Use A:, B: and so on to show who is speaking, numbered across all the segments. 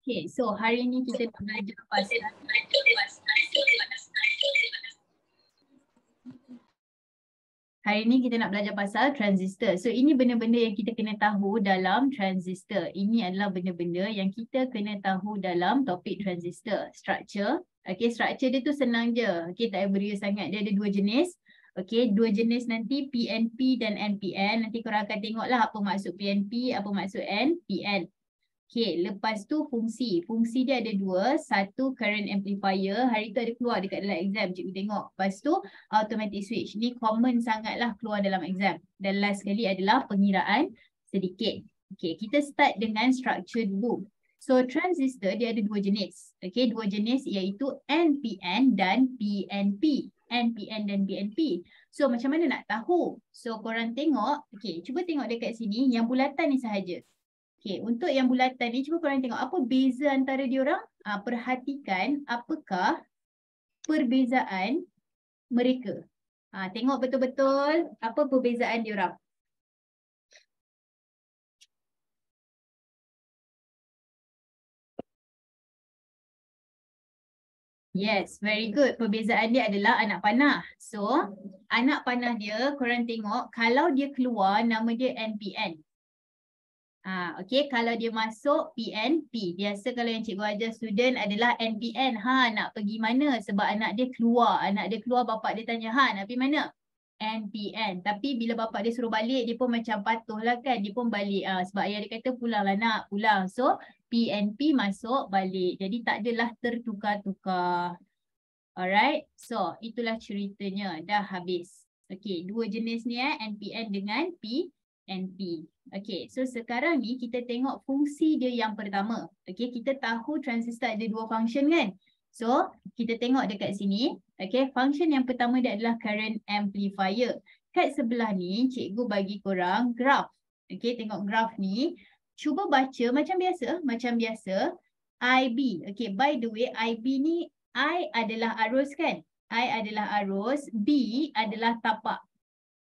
A: Okay, so hari ni kita nak belajar pasal transistor. So ini benda-benda yang kita kena tahu dalam transistor. Ini adalah benda-benda yang kita kena tahu dalam topik transistor. Structure. Okay, structure dia tu senang je. Okay, tak beria sangat. Dia ada dua jenis. Okay, dua jenis nanti PNP dan NPN. Nanti korang akan tengoklah apa maksud PNP, apa maksud NPN. Okay, lepas tu fungsi. Fungsi dia ada dua. Satu current amplifier. Hari tu ada keluar dekat dalam exam. Cikgu tengok. Lepas tu automatic switch. Ni common sangatlah keluar dalam exam. Dan last sekali adalah pengiraan sedikit. Okay, kita start dengan structure dulu. So transistor dia ada dua jenis. Okay, dua jenis iaitu NPN dan PNP. NPN dan PNP. So macam mana nak tahu? So korang tengok. Okay, cuba tengok dekat sini. Yang bulatan ni sahaja. Okay, untuk yang bulatan ni cuba korang tengok apa beza antara diorang. Perhatikan apakah perbezaan mereka. Tengok betul-betul apa perbezaan diorang. Yes, very good. Perbezaan dia adalah anak panah. So, anak panah dia korang tengok kalau dia keluar nama dia NPN. Okay, kalau dia masuk PNP. Biasa kalau yang cikgu ajar student adalah NPN. Nak pergi mana? Sebab anak dia keluar. Anak dia keluar, bapak dia tanya, nak pergi mana? NPN. Tapi bila bapak dia suruh balik, dia pun macam patuh lah kan. Dia pun balik. Sebab ayah dia kata pulanglah nak, pulang. So, PNP masuk balik. Jadi tak adalah tertukar-tukar. Alright. So, itulah ceritanya. Dah habis. Okay, dua jenis ni NPN dengan PNP. Okay, so sekarang ni kita tengok fungsi dia yang pertama. Okay, kita tahu transistor ada dua function kan? So, kita tengok dekat sini. Okay, function yang pertama dia adalah current amplifier. Kat sebelah ni, cikgu bagi korang graf. Okay, tengok graf ni. Cuba baca macam biasa. Macam biasa. IB. Okay, by the way, IB ni I adalah arus kan? I adalah arus. B adalah tapak.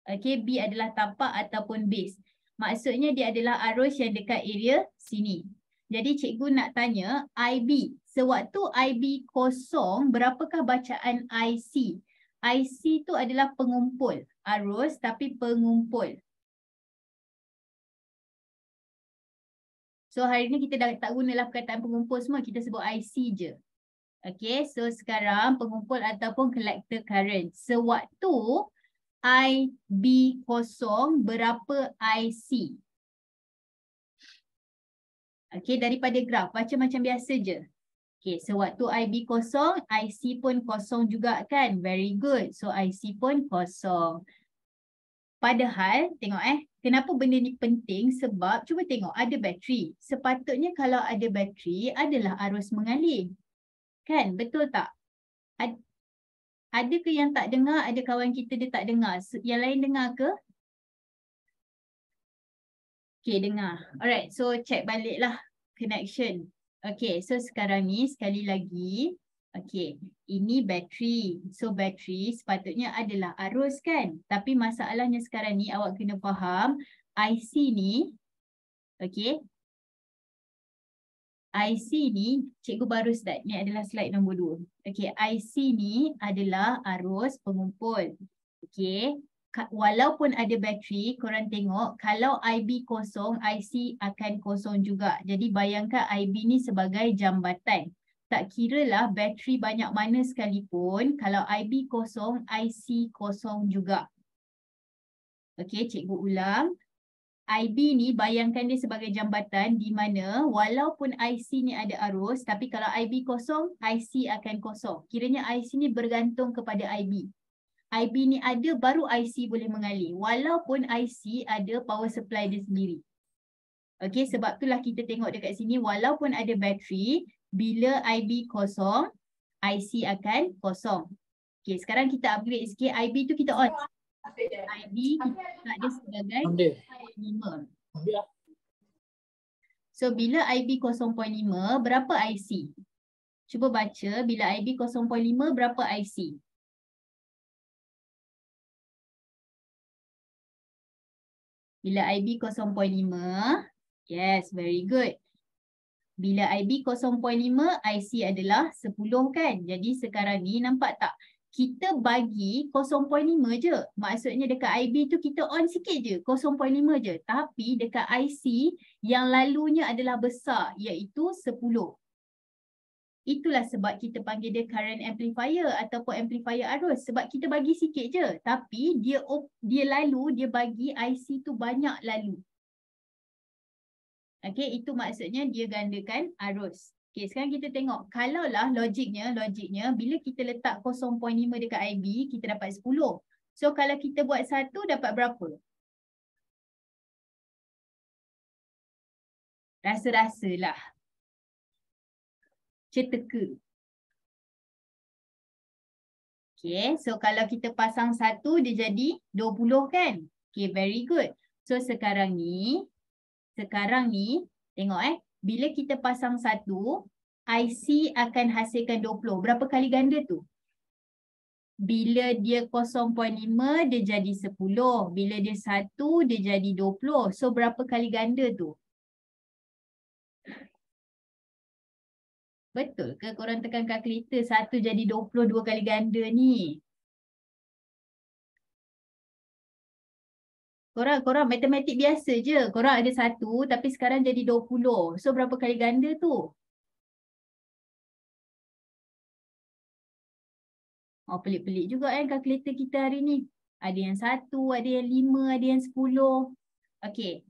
A: Okay, B adalah tapak ataupun base. Maksudnya dia adalah arus yang dekat area sini. Jadi cikgu nak tanya IB. Sewaktu IB kosong, berapakah bacaan IC? IC tu adalah pengumpul. Arus tapi pengumpul. So hari ni kita dah tak gunalah perkataan pengumpul semua. Kita sebut IC je. Okay, so sekarang pengumpul ataupun collector current. Sewaktu IB kosong, berapa IC? Okay, daripada graf, baca macam biasa je. Okay, sewaktu IB kosong, IC pun kosong juga kan? Very good. So, IC pun kosong. Padahal, tengok kenapa benda ni penting? Sebab, cuba tengok, ada bateri. Sepatutnya kalau ada bateri, adalah arus mengalir. Kan? Betul tak? Ada ke yang tak dengar? Ada kawan kita dia tak dengar? Yang lain dengar ke? Okay, dengar. Alright, so check baliklah connection. Okay, so sekarang ni sekali lagi. Okay, ini bateri. So bateri sepatutnya adalah arus kan? Tapi masalahnya sekarang ni awak kena faham IC ni. Okay. IC ni, cikgu baru start. Ni adalah slide nombor 2. Okay, IC ni adalah arus pengumpul. Okay, walaupun ada bateri, korang tengok kalau IB kosong, IC akan kosong juga. Jadi bayangkan IB ni sebagai jambatan. Tak kiralah bateri banyak mana sekalipun, kalau IB kosong, IC kosong juga. Okay, cikgu ulang. IB ni bayangkan dia sebagai jambatan di mana walaupun IC ni ada arus, tapi kalau IB kosong, IC akan kosong. Kiranya IC ni bergantung kepada IB. IB ni ada baru IC boleh mengalir. Walaupun IC ada power supply dia sendiri. Okay, sebab itulah kita tengok dekat sini walaupun ada bateri, bila IB kosong, IC akan kosong. Okay, sekarang kita upgrade sikit. IB tu kita on. IB kita letak dia sebagai 0.5. So bila IB 0.5 berapa IC? Cuba baca bila IB 0.5 berapa IC? Bila IB 0.5, yes, very good. Bila IB 0.5, IC adalah 10 kan. Jadi sekarang ni nampak tak? Kita bagi 0.5 je. Maksudnya dekat IB tu kita on sikit je, 0.5 je. Tapi dekat IC yang lalunya adalah besar, iaitu 10. Itulah sebab kita panggil dia current amplifier ataupun amplifier arus. Sebab kita bagi sikit je. Tapi dia lalu, dia bagi IC tu banyak lalu. Okey, itu maksudnya dia gandakan arus. Okey, sekarang kita tengok. Kalaulah logiknya bila kita letak 0.5 dekat IB, kita dapat 10. So kalau kita buat 1 dapat berapa? Rasa-rasalah. Ceteka. Okey, so kalau kita pasang 1 dia jadi 20 kan? Okey, very good. So sekarang ni tengok bila kita pasang 1, IC akan hasilkan 20. Berapa kali ganda tu? Bila dia 0.5 dia jadi 10. Bila dia 1 dia jadi 20. So berapa kali ganda tu? Betul ke korang tekan kalkulator 1 jadi 20 2 kali ganda ni? Korang matematik biasa je. Korang ada 1 tapi sekarang jadi 20. So berapa kali ganda tu? Oh, pelik-pelik juga kalkulator kita hari ni. Ada yang 1, ada yang 5, ada yang 10. Okey.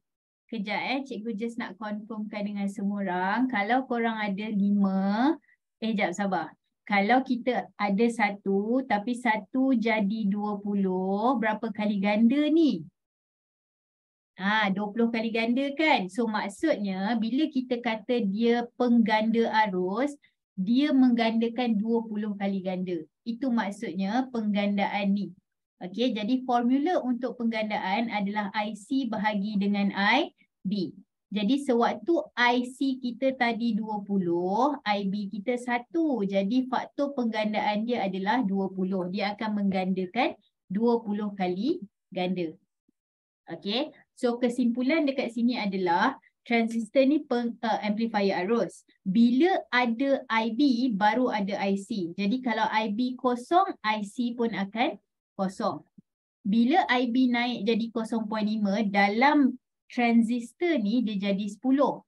A: Kejap cikgu just nak confirmkan dengan semua orang. Kalau korang ada 5, jap sabar. Kalau kita ada 1 tapi 1 jadi 20, berapa kali ganda ni? 20 kali ganda kan? So maksudnya bila kita kata dia pengganda arus, dia menggandakan 20 kali ganda. Itu maksudnya penggandaan ni. Okey, jadi formula untuk penggandaan adalah IC bahagi dengan IB. Jadi sewaktu IC kita tadi 20, IB kita 1. Jadi faktor penggandaan dia adalah 20. Dia akan menggandakan 20 kali ganda. Okey, so kesimpulan dekat sini adalah transistor ni amplifier arus. Bila ada IB, baru ada IC. Jadi kalau IB kosong, IC pun akan kosong. Bila IB naik jadi 0.5, dalam transistor ni dia jadi 10.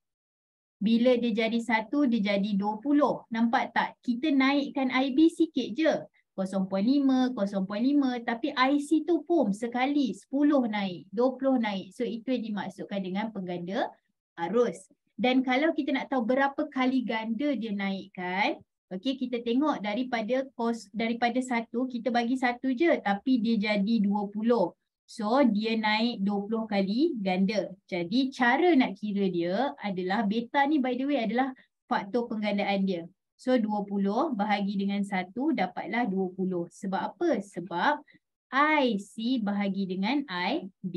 A: Bila dia jadi 1, dia jadi 20. Nampak tak? Kita naikkan IB sikit je. 0.5, 0.5, tapi IC tu pun sekali 10 naik, 20 naik. So itu yang dimaksudkan dengan pengganda arus. Dan kalau kita nak tahu berapa kali ganda dia naikkan, okey, kita tengok daripada 1 kita bagi 1 je tapi dia jadi 20. So dia naik 20 kali ganda. Jadi cara nak kira dia adalah beta ni by the way adalah faktor penggandaan dia. So 20 bahagi dengan 1 dapatlah 20. Sebab apa? Sebab IC bahagi dengan IB.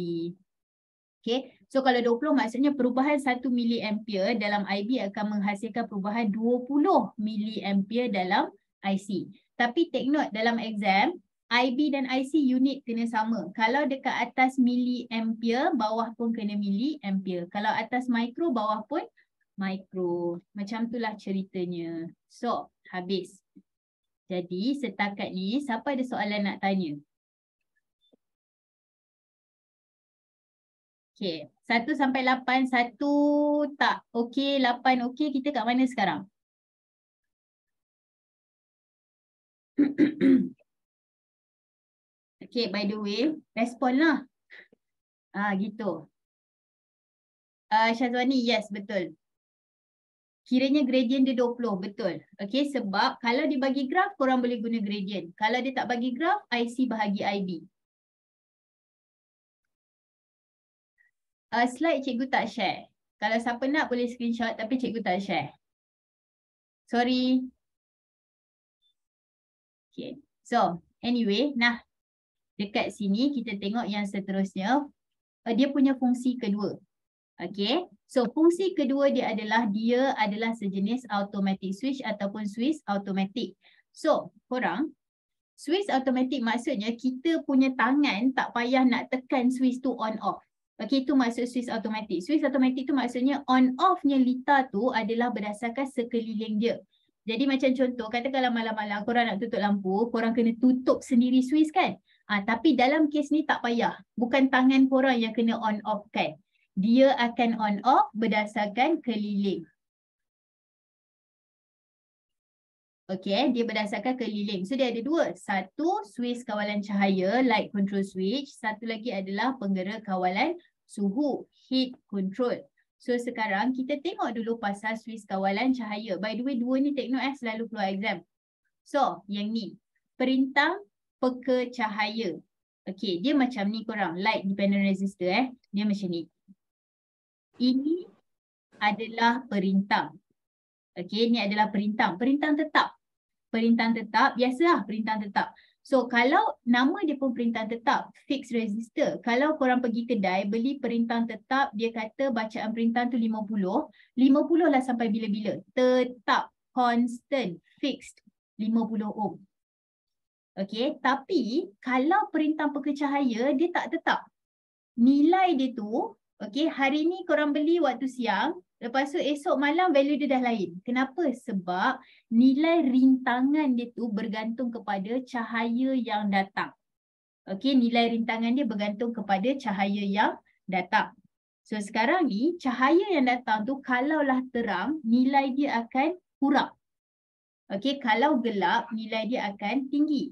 A: Okay. So kalau 20 maksudnya perubahan 1 miliampere dalam IB akan menghasilkan perubahan 20 miliampere dalam IC. Tapi take note dalam exam, IB dan IC unit kena sama. Kalau dekat atas miliampere, bawah pun kena miliampere. Kalau atas mikro, bawah pun mikro. Macam itulah ceritanya. So, habis. Jadi, setakat ni, siapa ada soalan nak tanya? Okay. 1 sampai 8, 1 tak okey, 8 okey. Kita kat mana sekarang? Okay, by the way, respon lah. Gitu. Syazwani, yes, betul. Kiranya gradient dia 20, betul. Okay, sebab kalau dia bagi graf, korang boleh guna gradient. Kalau dia tak bagi graf, IC bahagi IB. Slide cikgu tak share. Kalau siapa nak boleh screenshot tapi cikgu tak share. Sorry. Okay, so anyway, nah dekat sini kita tengok yang seterusnya. Dia punya fungsi kedua. Okay, so fungsi kedua dia adalah sejenis automatic switch ataupun switch automatic. So, korang, switch automatic maksudnya kita punya tangan tak payah nak tekan switch tu on off. Okey, itu maksud switch automatik. Switch automatik tu maksudnya on off-nya lita tu adalah berdasarkan sekeliling dia. Jadi macam contoh, katakanlah malam-malam korang nak tutup lampu, korang kena tutup sendiri switch kan? Tapi dalam kes ni tak payah. Bukan tangan korang yang kena on off kan. Dia akan on off berdasarkan keliling. Okey, dia berdasarkan keliling. So dia ada dua. Satu, switch kawalan cahaya, light control switch. Satu lagi adalah penggera kawalan suhu, heat control. So sekarang kita tengok dulu pasal switch kawalan cahaya. By the way, dua ni take note selalu keluar exam. So, yang ni. Perintah peka cahaya. Okey, dia macam ni korang. Light dependent resistor Dia macam ni. Ini adalah perintah. Okey, ni adalah perintah. Perintah tetap. Perintah tetap, biasalah perintah tetap. So, kalau nama dia pun perintah tetap, fixed resistor. Kalau korang pergi kedai, beli perintah tetap, dia kata bacaan perintah tu 50. 50 lah sampai bila-bila. Tetap, constant, fixed, 50 ohm. Okey, tapi kalau perintah peka cahaya, dia tak tetap. Nilai dia tu, okey, hari ni korang beli waktu siang, lepas tu esok malam value dia dah lain. Kenapa? Sebab nilai rintangan dia tu bergantung kepada cahaya yang datang. Okey, nilai rintangan dia bergantung kepada cahaya yang datang. So sekarang ni, cahaya yang datang tu kalaulah terang, nilai dia akan kurang. Okey, kalau gelap, nilai dia akan tinggi.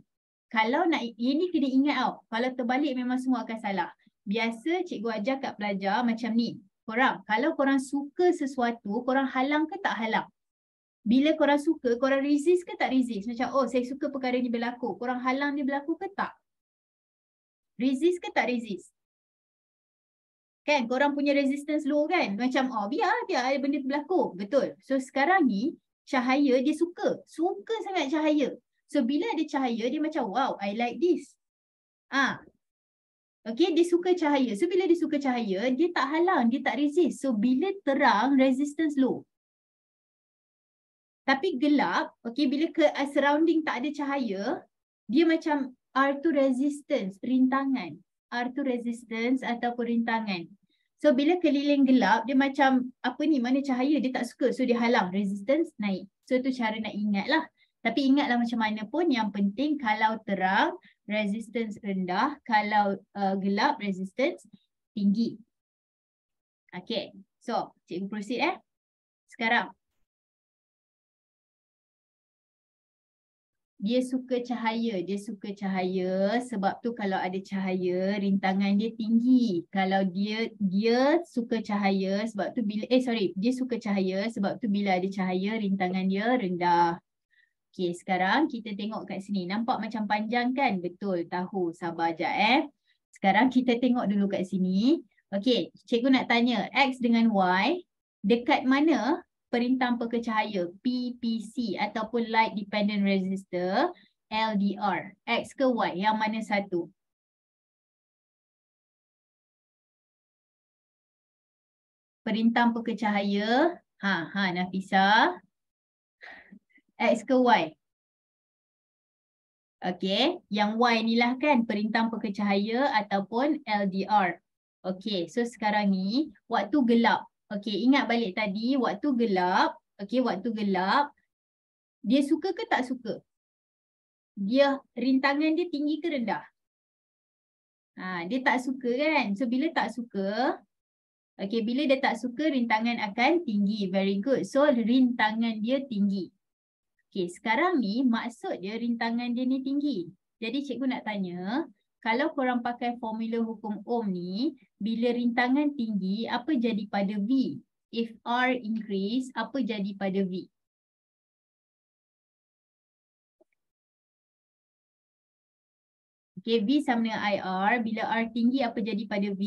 A: Kalau nak, ini kena ingat tau. Kalau terbalik memang semua akan salah. Biasa cikgu ajar kat pelajar macam ni. Korang, kalau korang suka sesuatu, korang halang ke tak halang? Bila korang suka, korang resist ke tak resist? Macam, oh saya suka perkara ni berlaku. Korang halang dia berlaku ke tak? Resist ke tak resist? Kan, korang punya resistance low kan? Macam, oh biar benda tu berlaku. Betul. So sekarang ni, cahaya dia suka. Suka sangat cahaya. So bila ada cahaya, dia macam, wow, I like this. Okay, dia suka cahaya. So bila dia suka cahaya, dia tak halang, dia tak resist. So bila terang, resistance low. Tapi gelap, okay, bila ke surrounding tak ada cahaya, dia macam R2 resistance, rintangan. R2 resistance ataupun rintangan. So bila keliling gelap, dia macam apa ni, mana cahaya, dia tak suka. So dia halang, resistance naik. So tu cara nak ingat lah. Tapi ingatlah macam mana pun, yang penting kalau terang, resistance rendah, kalau gelap, resistance tinggi. Okay, so cikgu proceed Sekarang. Dia suka cahaya sebab tu kalau ada cahaya, rintangan dia tinggi. Kalau dia suka cahaya sebab tu bila, dia suka cahaya sebab tu bila ada cahaya, rintangan dia rendah. Okay, sekarang kita tengok kat sini. Nampak macam panjang kan? Betul, tahu. Sabar sekejap Sekarang kita tengok dulu kat sini. Okay, cikgu nak tanya. X dengan Y, dekat mana perintah peka cahaya? PPC ataupun Light Dependent Resistor, LDR. X ke Y? Yang mana satu? Perintah peka cahaya. Nafisa. X ke Y? Okay, yang Y ni lah kan perintah peka cahaya ataupun LDR. Okay, so sekarang ni waktu gelap. Okay, ingat balik tadi waktu gelap. Okay, waktu gelap. Dia suka ke tak suka? Dia rintangan dia tinggi ke rendah? Dia tak suka kan? So bila tak suka, okay, bila dia tak suka rintangan akan tinggi. Very good. So rintangan dia tinggi. Okay, sekarang ni maksud dia rintangan dia ni tinggi. Jadi cikgu nak tanya, kalau korang pakai formula hukum Ohm ni, bila rintangan tinggi, apa jadi pada V? If R increase, apa jadi pada V? Okay, V sama dengan IR. Bila R tinggi, apa jadi pada V?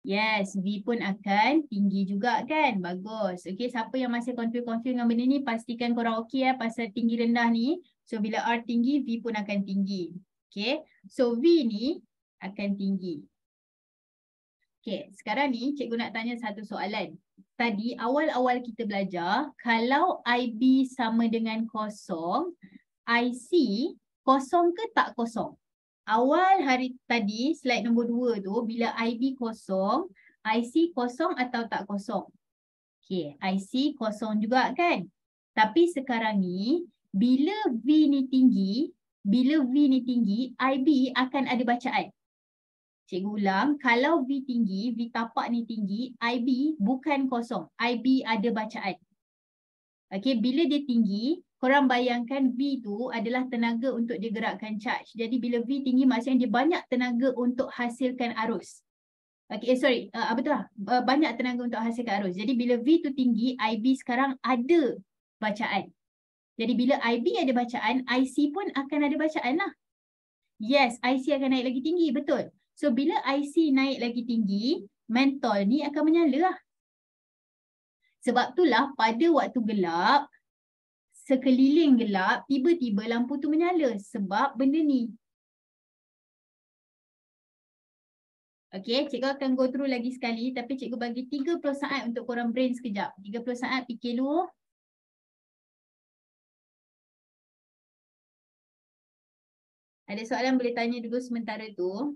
A: Yes, V pun akan tinggi juga kan? Bagus. Okay, siapa yang masih confuse dengan benda ni, pastikan korang okay pasal tinggi rendah ni. So, bila R tinggi, V pun akan tinggi. Okay, so V ni akan tinggi. Okay, sekarang ni cikgu nak tanya satu soalan. Tadi awal-awal kita belajar, kalau IB sama dengan kosong, IC kosong ke tak kosong? awal hari tadi, slide nombor 2 tu, bila IB kosong, IC kosong atau tak kosong? Okay, IC kosong juga kan? Tapi sekarang ni, bila V ni tinggi, IB akan ada bacaan. Cikgu ulang, kalau V tinggi, V tapak ni tinggi, IB bukan kosong. IB ada bacaan. Okay, bila dia tinggi, korang bayangkan V tu adalah tenaga untuk dia gerakkan charge. Jadi bila V tinggi maksudnya dia banyak tenaga untuk hasilkan arus. Okay, banyak tenaga untuk hasilkan arus. Jadi bila V tu tinggi, IB sekarang ada bacaan. Jadi bila IB ada bacaan, IC pun akan ada bacaan lah. Yes, IC akan naik lagi tinggi, betul. So bila IC naik lagi tinggi, mentol ni akan menyala lah. Sebab itulah pada waktu gelap, sekeliling gelap, tiba-tiba lampu tu menyala sebab benda ni. Okay, cikgu akan go through lagi sekali tapi cikgu bagi 30 saat untuk korang brain sekejap. 30 saat fikir dulu. Ada soalan boleh tanya dulu sementara tu.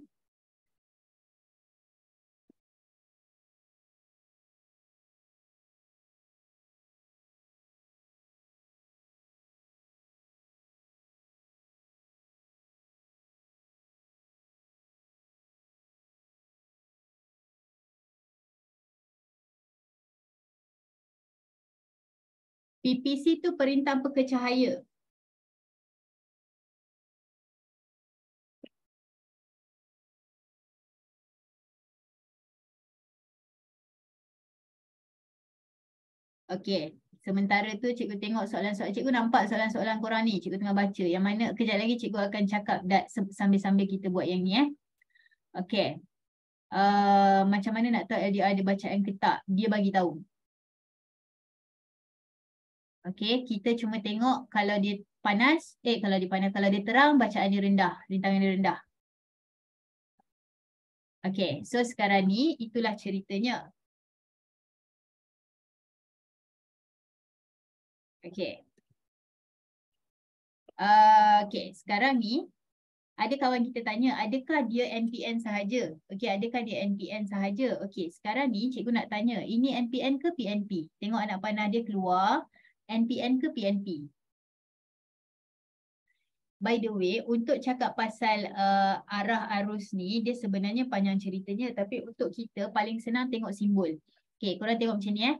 A: PPC tu perintah pekercahaya. Okey, sementara tu cikgu tengok soalan-soalan. Cikgu nampak soalan-soalan korang ni. Cikgu tengah baca. Yang mana kejap lagi cikgu akan cakap sambil-sambil kita buat yang ni. Okey. Macam mana nak tahu LDR dia bacaan ke tak? Dia bagi tahu. Okey, kita cuma tengok kalau dia panas, kalau dia terang, bacaan dia rendah, rintangan dia rendah. Okey, so sekarang ni itulah ceritanya. Okey. Okey, sekarang ni ada kawan kita tanya, adakah dia NPN sahaja? Okey, adakah dia NPN sahaja? Okey, sekarang ni cikgu nak tanya, ini NPN ke PNP? Tengok anak panah dia keluar, NPN ke PNP? By the way, untuk cakap pasal arah arus ni, dia sebenarnya panjang ceritanya. Tapi untuk kita paling senang tengok simbol. Okay, korang tengok macam ni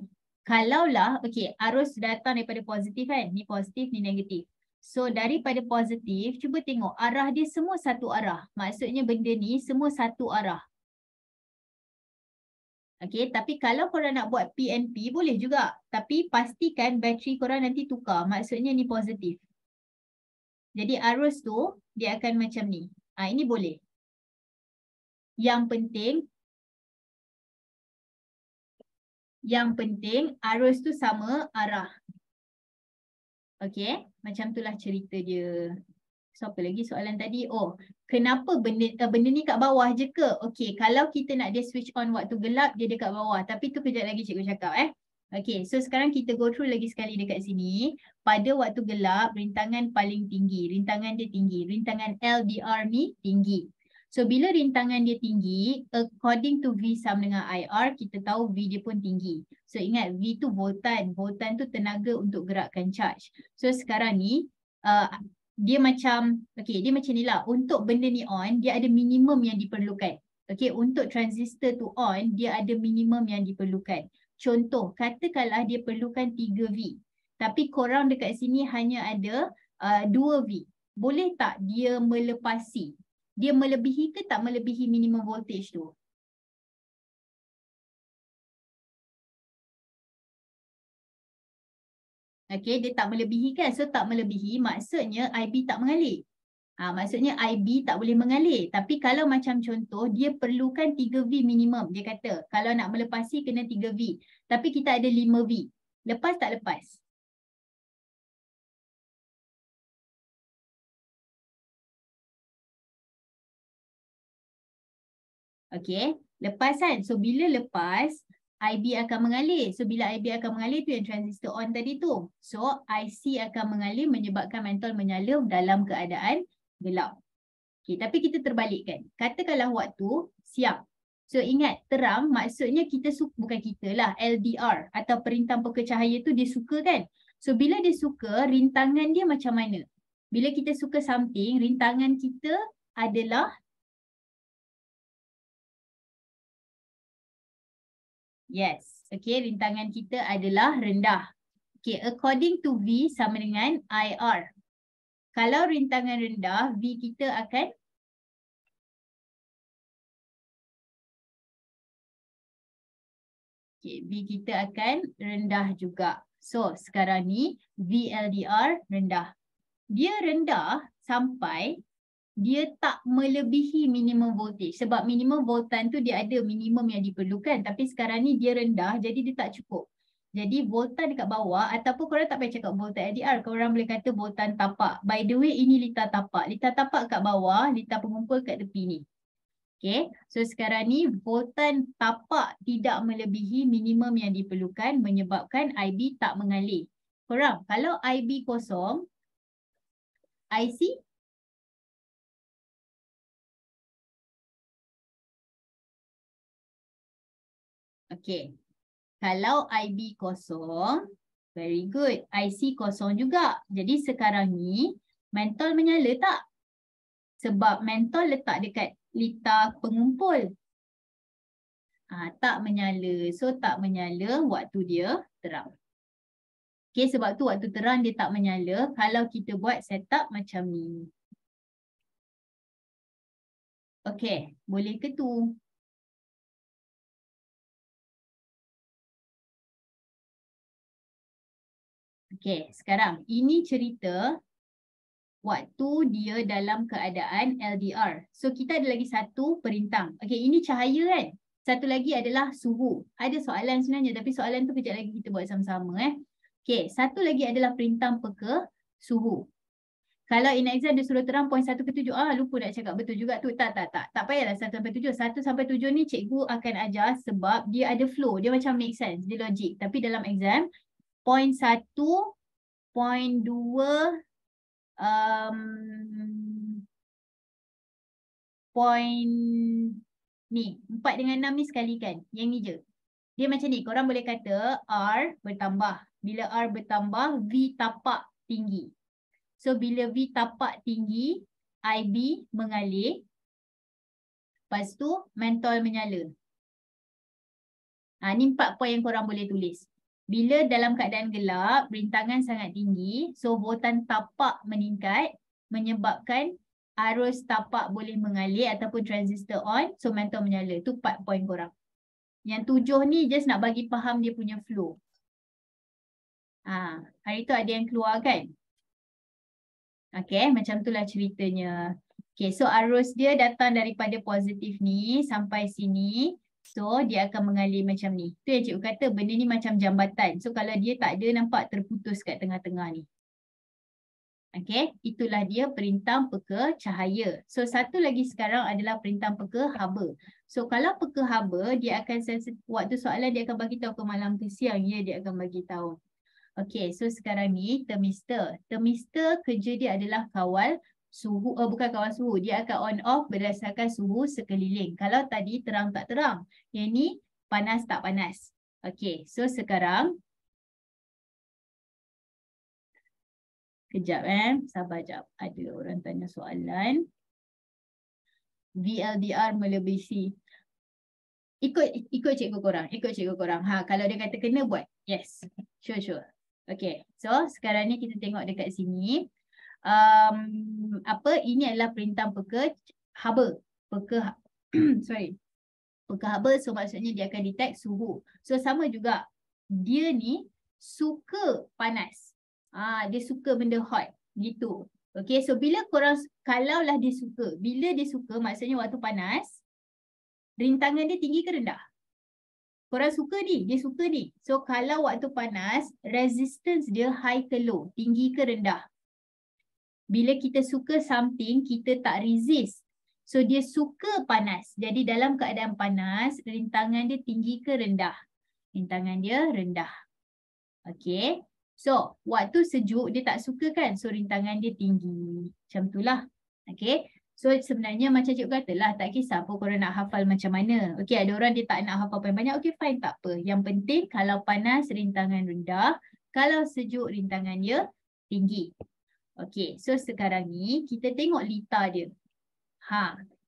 A: Kalaulah, okay, arus datang daripada positif kan. Ni positif, ni negatif. So daripada positif, cuba tengok arah dia semua satu arah. Maksudnya benda ni semua satu arah. Okay, tapi kalau korang nak buat PNP boleh juga. Tapi pastikan bateri korang nanti tukar. Maksudnya ni positif. Jadi arus tu dia akan macam ni. Ini boleh. Yang penting arus tu sama arah. Okey, macam itulah cerita dia. So apa lagi soalan tadi? Oh, kenapa benda ni kat bawah je ke? Okey, kalau kita nak dia switch on waktu gelap, dia dekat bawah. Tapi tu kejap lagi cikgu cakap Okey, so sekarang kita go through lagi sekali dekat sini. Pada waktu gelap, rintangan paling tinggi. Rintangan dia tinggi. Rintangan LDR ni tinggi. So bila rintangan dia tinggi, according to V sama dengan IR, kita tahu V dia pun tinggi. So ingat V tu voltan. Voltan tu tenaga untuk gerakkan charge. So sekarang ni, dia macam ni lah. Untuk benda ni on, dia ada minimum yang diperlukan. Okay, untuk transistor tu on, dia ada minimum yang diperlukan. Contoh, katakanlah dia perlukan 3V. Tapi korang dekat sini hanya ada 2V. Boleh tak dia melepasi? Dia melebihi ke tak melebihi minimum voltage tu? Okay, dia tak melebihi kan? So tak melebihi maksudnya IB tak mengalir. Maksudnya IB tak boleh mengalir. Tapi kalau macam contoh, dia perlukan 3V minimum. Dia kata kalau nak melepasi kena 3V. Tapi kita ada 5V. Lepas tak lepas? Okay, lepas kan? So bila lepas, IB akan mengalir. So bila IB akan mengalir tu yang transistor on tadi tu. So IC akan mengalir menyebabkan mentol menyala dalam keadaan gelap. Okay, tapi kita terbalikkan. Katakanlah waktu siang. So ingat, terang maksudnya kita suka, bukan kita lah, LDR atau perintah peka cahaya tu dia suka kan. So bila dia suka, rintangan dia macam mana? Bila kita suka something, rintangan kita adalah yes. Okay, rintangan kita adalah rendah. Okay, according to V sama dengan IR. Kalau rintangan rendah, V kita akan okay, V kita akan rendah juga. So, sekarang ni VLDR rendah. Dia rendah sampai dia tak melebihi minimum voltage. Sebab minimum voltan tu dia ada minimum yang diperlukan. Tapi sekarang ni dia rendah jadi dia tak cukup. Jadi voltan dekat bawah ataupun korang tak payah cakap voltan LDR. Korang boleh kata voltan tapak. By the way ini litar tapak. Litar tapak kat bawah, litar pengumpul kat tepi ni. Okay, so sekarang ni voltan tapak tidak melebihi minimum yang diperlukan menyebabkan IB tak mengalir. Korang, kalau IB kosong, IC? Okay, kalau IB kosong, very good. IC kosong juga. Jadi sekarang ni, mentol menyala tak? Sebab mentol letak dekat litar pengumpul. Tak menyala. So tak menyala waktu dia terang. Okay, sebab tu waktu terang dia tak menyala kalau kita buat setup macam ni. Okay, boleh ke tu? Okay, sekarang ini cerita waktu dia dalam keadaan LDR. So kita ada lagi satu perintang. Okay, ini cahaya kan? Satu lagi adalah suhu. Ada soalan sebenarnya tapi soalan tu kejap lagi kita buat sama-sama. Okay, satu lagi adalah perintang peka suhu. Kalau in exam dia suruh terang poin 1 ke 7, lupa nak cakap betul juga tu. Tak payahlah 1 sampai 7. 1 sampai 7 ni cikgu akan ajar sebab dia ada flow. Dia macam make sense, dia logik. Tapi dalam exam, poin 1, poin 2, poin ni 4 dengan 6 ni sekalikan. Yang ni je. Dia macam ni, korang boleh kata R bertambah. Bila R bertambah, V tapak tinggi. So bila V tapak tinggi, IB mengalir. Lepas tu mentol menyala. Ni 4 poin yang korang boleh tulis. Bila dalam keadaan gelap, rintangan sangat tinggi, so voltan tapak meningkat menyebabkan arus tapak boleh mengalir ataupun transistor on, so mentol menyala. Tu 4 poin korang. Yang 7 ni just nak bagi faham dia punya flow. Hari tu ada yang keluar kan? Okay, macam itulah ceritanya. Okay, so arus dia datang daripada positif ni sampai sini. So, dia akan mengalir macam ni. Tu yang cikgu kata benda ni macam jambatan. So, kalau dia tak ada nampak terputus kat tengah-tengah ni. Okay, itulah dia perintah peka cahaya. So, satu lagi sekarang adalah perintah peka haba. So, kalau peka haba, dia akan waktu soalan dia akan bagi tahu ke malam ke siang, dia akan bagi tahu. Okay, so sekarang ni termistor. Termistor kerja dia adalah kawal suhu, bukan kawal suhu. Dia akan on off berdasarkan suhu sekeliling. Kalau tadi terang tak terang. Yang ni panas tak panas. Okay, so sekarang. Kejap sabar jap. Ada orang tanya soalan. VLDR melebihi. Ikut cikgu korang. Kalau dia kata kena buat. Yes, sure. Okay, so sekarang ni kita tengok dekat sini. Ini adalah perintah peka haba. Peka haba, so maksudnya dia akan detect suhu. So sama juga, dia ni suka panas. Dia suka benda hot. Gitu. Okay, so bila korang, kalaulah dia suka. Bila dia suka, maksudnya waktu panas, rintangan dia tinggi ke rendah? Korang suka ni, dia suka ni. So kalau waktu panas, resistance dia high ke low, tinggi ke rendah. Bila kita suka something, kita tak resist. So dia suka panas. Jadi dalam keadaan panas, rintangan dia tinggi ke rendah? Rintangan dia rendah. Okay. So waktu sejuk, dia tak suka kan? So rintangan dia tinggi. Macam itulah. Okay. So sebenarnya macam cikgu kata lah, tak kisah pun korang nak hafal macam mana. Okey, ada orang dia tak nak hafal banyak-banyak, okey fine, tak apa. Yang penting kalau panas rintangan rendah, kalau sejuk rintangan dia tinggi. Okey, so sekarang ni kita tengok lita dia.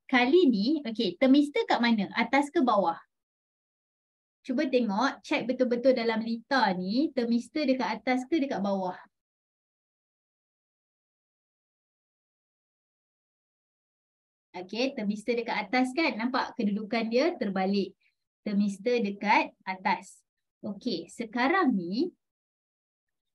A: Kali ni, okey, thermistor kat mana? Atas ke bawah? Cuba tengok, check betul-betul dalam lita ni, thermistor dekat atas ke dekat bawah? Okey, thermistor dekat atas kan? Nampak kedudukan dia terbalik. Thermistor dekat atas. Okey, sekarang ni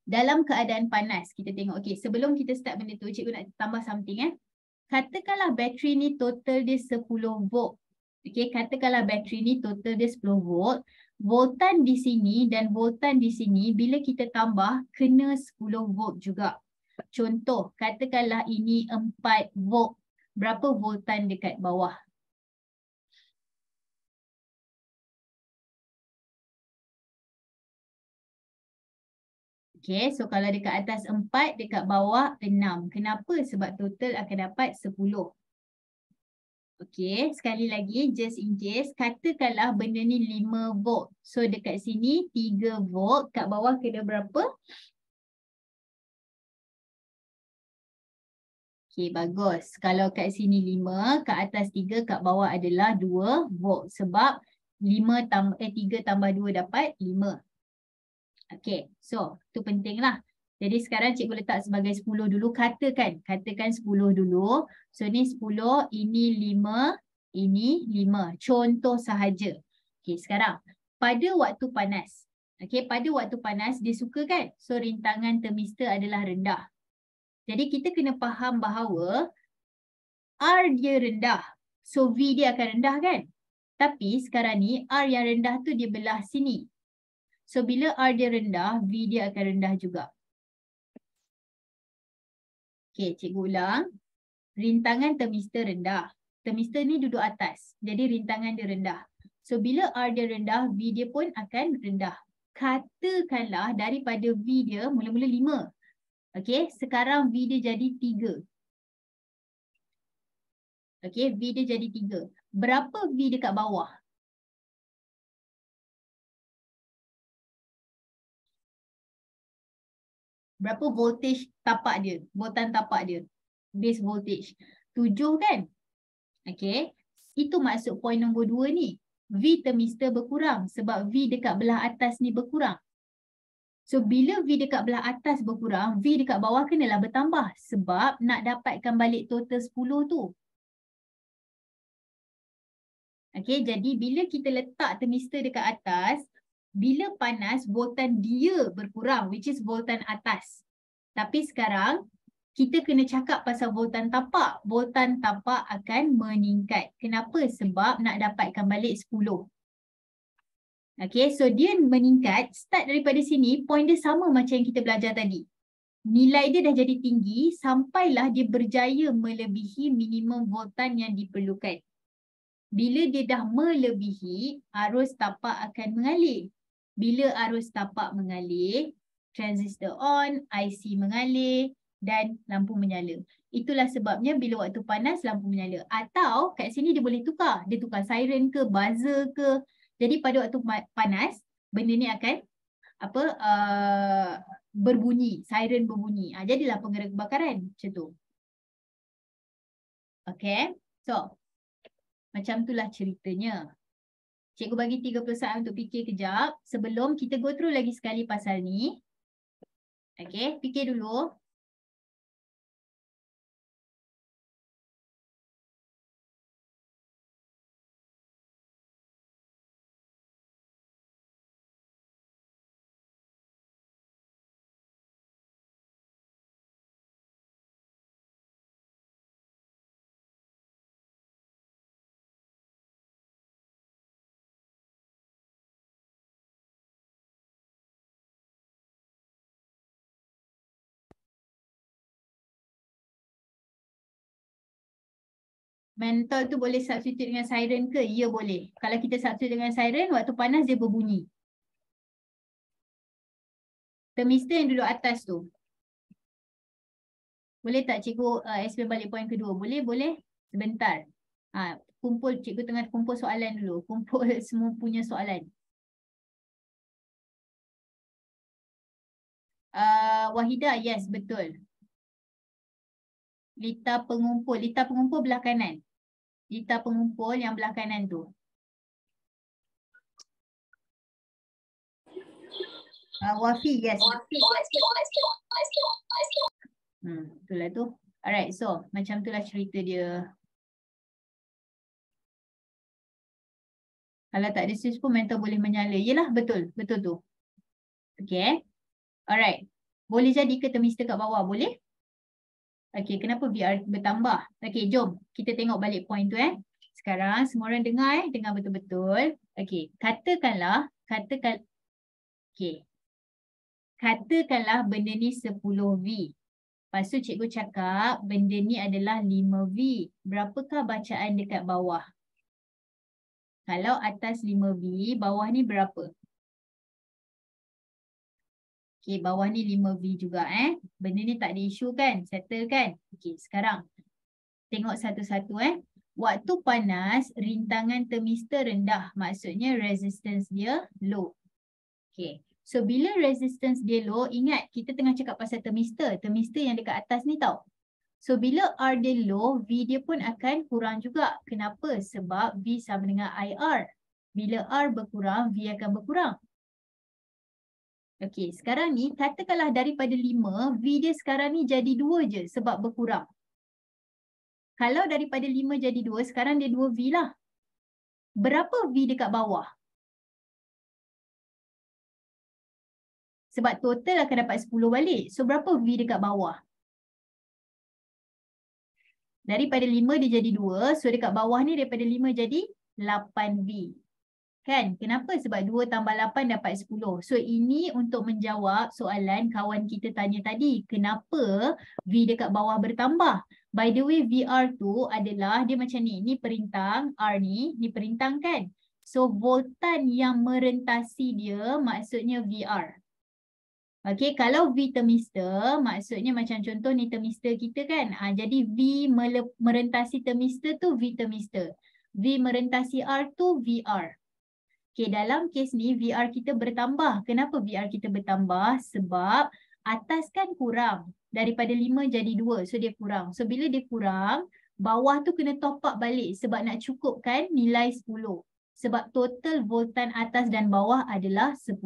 A: dalam keadaan panas, kita tengok. Okey, sebelum kita start benda tu, cikgu nak tambah something. Katakanlah bateri ni total dia 10 volt. Okey, katakanlah bateri ni total dia 10 volt. Voltan di sini dan voltan di sini, bila kita tambah, kena 10 volt juga. Contoh, katakanlah ini 4 volt. Berapa voltan dekat bawah? Okay, so kalau dekat atas 4, dekat bawah 6. Kenapa? Sebab total akan dapat 10. Okay, sekali lagi, just in case, katakanlah benda ni 5 volt. So dekat sini 3 volt, kat bawah kena berapa? Okay, bagus. Kalau kat sini 5, kat atas 3, kat bawah adalah 2 volt. Sebab 3 tambah 2 dapat 5. Okay, so tu penting lah. Jadi sekarang cikgu letak sebagai 10 dulu. Katakan 10 dulu. So ni 10, ini 5, ini 5. Contoh sahaja. Okay, sekarang pada waktu panas. Okay, pada waktu panas dia suka kan? So rintangan thermistor adalah rendah. Jadi kita kena faham bahawa R dia rendah. So V dia akan rendah kan? Tapi sekarang ni R yang rendah tu dia belah sini. So bila R dia rendah, V dia akan rendah juga. Okay, cikgu ulang. Rintangan thermistor rendah. Thermistor ni duduk atas. Jadi rintangan dia rendah. So bila R dia rendah, V dia pun akan rendah. Katakanlah daripada V dia mula-mula 5. Okay, sekarang V dia jadi 3. Okay, V dia jadi 3. Berapa V dekat bawah? Berapa voltage tapak dia? Voltan tapak dia. Base voltage. 7 kan? Okay. Itu maksud poin nombor 2 ni. V thermistor berkurang sebab V dekat belah atas ni berkurang. So bila V dekat belah atas berkurang, V dekat bawah kenalah bertambah sebab nak dapatkan balik total 10 tu. Okay, jadi bila kita letak thermistor dekat atas, bila panas voltan dia berkurang, which is voltan atas. Tapi sekarang kita kena cakap pasal voltan tapak. Voltan tapak akan meningkat. Kenapa? Sebab nak dapatkan balik 10. Okay, so dia meningkat, start daripada sini, point dia sama macam yang kita belajar tadi. Nilai dia dah jadi tinggi, sampailah dia berjaya melebihi minimum voltan yang diperlukan. Bila dia dah melebihi, arus tapak akan mengalir. Bila arus tapak mengalir, transistor on, IC mengalir dan lampu menyala. Itulah sebabnya bila waktu panas lampu menyala. Atau kat sini dia boleh tukar. Dia tukar siren ke, buzzer ke. Jadi pada waktu panas, benda ni akan berbunyi, siren berbunyi. Jadilah pengeras kebakaran macam tu. Okay, so macam itulah ceritanya. Cikgu bagi 30 saat untuk fikir kejap. Sebelum kita go through lagi sekali pasal ni. Okay, fikir dulu. Mentol tu boleh substitute dengan siren ke? Ya boleh. Kalau kita substitute dengan siren, waktu panas dia berbunyi. Thermistor yang duduk atas tu. Boleh tak cikgu explain balik poin kedua? Boleh, boleh. Sebentar. Kumpul, cikgu tengah kumpul soalan dulu. Kumpul semua punya soalan. Wahidah, yes, betul. Lita pengumpul. Lita pengumpul belah kanan. Lita pengumpul yang belah kanan tu. Wafi, yes. Itulah tu. Alright, so macam itulah cerita dia. Kalau tak ada switch pun mentor boleh menyala. Yelah, betul. Betul tu. Okay. Alright. Boleh jadi ke thermistor kat bawah? Boleh? Okay, kenapa VR bertambah? Okay, jom. Kita tengok balik point tu Sekarang semua orang dengar dengar betul-betul. Okay, katakanlah. Okay. Katakanlah benda ni 10V. Lepas tu cikgu cakap benda ni adalah 5V. Berapakah bacaan dekat bawah? Kalau atas 5V, bawah ni berapa? Okay, bawah ni 5V juga Benda ni tak ada isu kan? Settle kan? Okay, sekarang tengok satu-satu Waktu panas, rintangan thermistor rendah. Maksudnya resistance dia low. Okay. So, bila resistance dia low, ingat kita tengah cakap pasal thermistor. Thermistor yang dekat atas ni tau. So, bila R dia low, V dia pun akan kurang juga. Kenapa? Sebab V sama dengan IR. Bila R berkurang, V akan berkurang. Okay, sekarang ni katakanlah daripada 5, V dia sekarang ni jadi 2 je sebab berkurang. Kalau daripada 5 jadi 2, sekarang dia 2V lah. Berapa V dekat bawah? Sebab total akan dapat 10 balik. So, berapa V dekat bawah? Daripada 5 dia jadi 2. So, dekat bawah ni daripada 5 jadi 8V. Kan? Kenapa? Sebab 2 tambah 8 dapat 10. So, ini untuk menjawab soalan kawan kita tanya tadi. Kenapa V dekat bawah bertambah? By the way, VR tu adalah dia macam ni. Ni perintang, R ni perintang kan? So, voltan yang merentasi dia maksudnya VR. Okay, kalau V thermistor, maksudnya macam contoh ni thermistor kita kan. Jadi V merentasi thermistor tu V thermistor. V merentasi R tu VR. Okay, dalam kes ni VR kita bertambah. Kenapa VR kita bertambah? Sebab atas kan kurang. Daripada 5 jadi 2. So dia kurang. So bila dia kurang, bawah tu kena top up balik. Sebab nak cukupkan nilai 10. Sebab total voltan atas dan bawah adalah 10.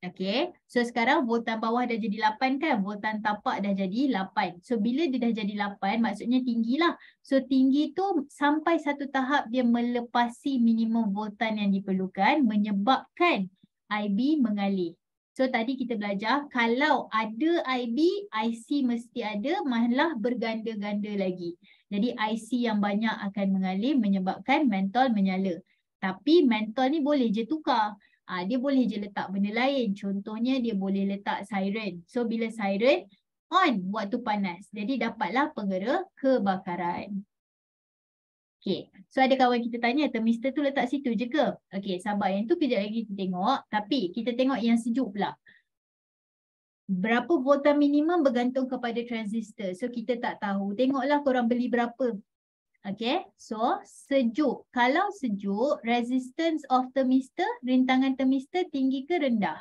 A: Okay, so sekarang voltan bawah dah jadi 8 kan? Voltan tapak dah jadi 8. So bila dia dah jadi 8, maksudnya tinggi lah. So tinggi tu sampai satu tahap dia melepasi minimum voltan yang diperlukan, menyebabkan IB mengalir. So tadi kita belajar, kalau ada IB, IC mesti ada, malah berganda-ganda lagi. Jadi IC yang banyak akan mengalir menyebabkan mentol menyala. Tapi mentol ni boleh je tukar. Dia boleh je letak benda lain. Contohnya dia boleh letak siren. So bila siren on waktu panas. Jadi dapatlah pengera kebakaran. Okay. So ada kawan kita tanya thermistor tu letak situ je ke? Okay, sabar. Yang tu kejap lagi kita tengok. Tapi kita tengok yang sejuk pula. Berapa voltan minimum bergantung kepada transistor. So kita tak tahu. Tengoklah korang beli berapa. Okay, so sejuk. Kalau sejuk, resistance of thermistor, rintangan thermistor tinggi ke rendah?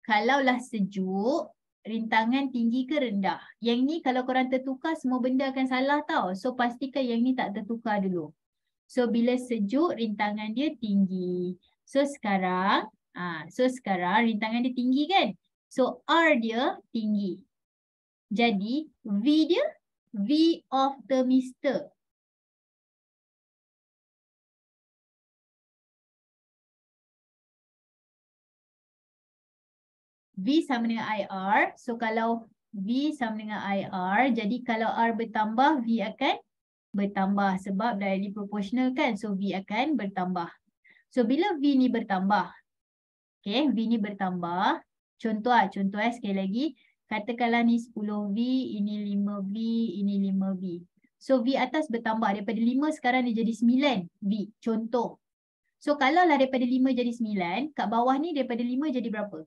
A: Kalaulah sejuk, rintangan tinggi ke rendah? Yang ni kalau korang tertukar, semua benda akan salah tau. So pastikan yang ni tak tertukar dulu. So bila sejuk, rintangan dia tinggi. So sekarang rintangan dia tinggi kan? So R dia tinggi. Jadi, V dia, V of thermistor. V sama dengan IR. So, kalau V sama dengan IR, jadi kalau R bertambah, V akan bertambah. Sebab directly proportional kan? So, V akan bertambah. So, bila V ni bertambah, okay, V ni bertambah. Contoh sekali lagi. Katakanlah ni 10V, ini 5V, ini 5V. So V atas bertambah. Daripada 5 sekarang dia jadi 9V. Contoh. So kalau lah daripada 5 jadi 9, kat bawah ni daripada 5 jadi berapa?